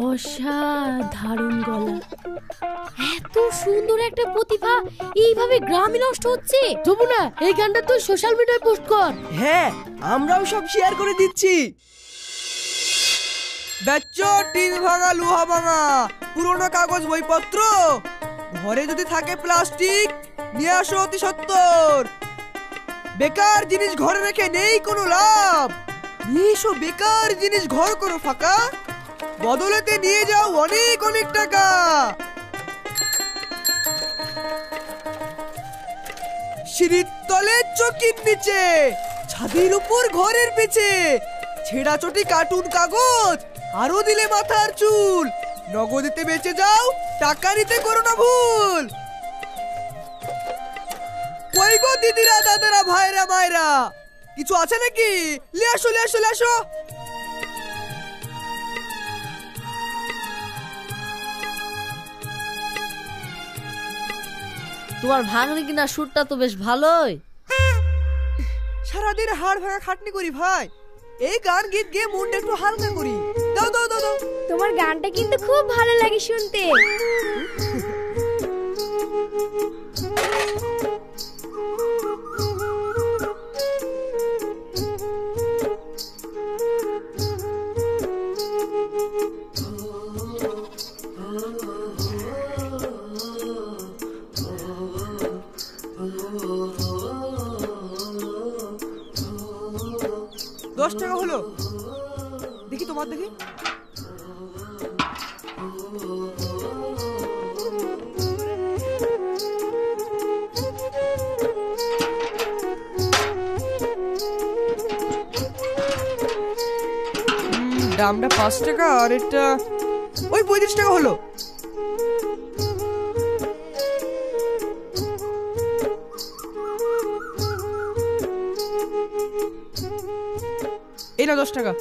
অসাধারণ গলা, এত সুন্দর একটা প্রতিভা এইভাবে গ্রামে নষ্ট হচ্ছে। যমুনা, এই গানটা তুই সোশ্যাল মিডিয়ায় পোস্ট কর। হ্যাঁ, আমরাও সব শেয়ার করে দিচ্ছি। বেচো টিন ভাঙা, লোহা ভাঙা, পুরোনো কাগজ বইপত্র, ঘরে যদি থাকে প্লাস্টিক নিয়ে আসো অতি সত্বর। বেকার জিনিস ঘরে রেখে নেই কোনো লাভ, নিয়ে এসো বেকার জিনিস ঘর করো ফাঁকা, বদলেতে নিয়ে যাও অনেক অনেক টাকা। সিঁড়ির তলে, চকির নিচে, ছাদের উপর, ঘরের পিছে, ছেঁড়াচটি কার্টুন কাগজ, আরো দিলে মাথার চুল, নগদেতে বেঁচে যাও, টাকা নিতে করো না ভুল। কই গো দিদিরা, দাদারা, ভাইরা, মায়েরা, কিছু আছে নাকি? লে আসো, লে আসো, লে আসো। তোমার ভাঙনি কিনা সুরটা তো বেশ ভালোই। সারাদিন হাড় ভাঙা খাটনি করি ভাই, এই গান গীত গিয়ে মনটা একটু হালকা করি। দাও দাও দাও দাও। তোমার গানটা কিন্তু খুব ভালো লাগে শুনতে। $10 হলো, দেখি তোমার, দেখি। দামটা $5 আর এটা ওই $35 হলো। এই না $10।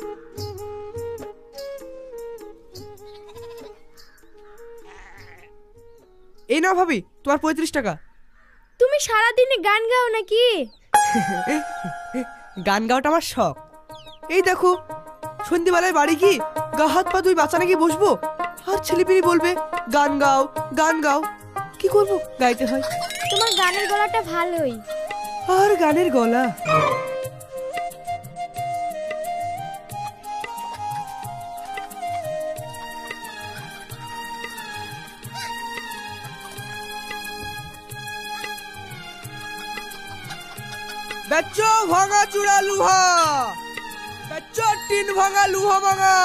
এই নাও ভাবি, তোমার $35। তুমি সারাদিনে গান গাও নাকি? গান গাওয়াটা আমার শখ। এই দেখো, সন্ধ্যেবেলায় বাড়ি কি গা হাত পা দুই বাঁচা নাকি বসবো, আর ছেলেপিলি বলবে গান গাও গান গাও, কি করবো, গাইতে হয়। তোমার গানের গলাটা ভালোই। আর গানের গলা, বেচো ভাঙা চূড়া লোহা, বেচো টিন ভাঙা, লোহা ভাঙা।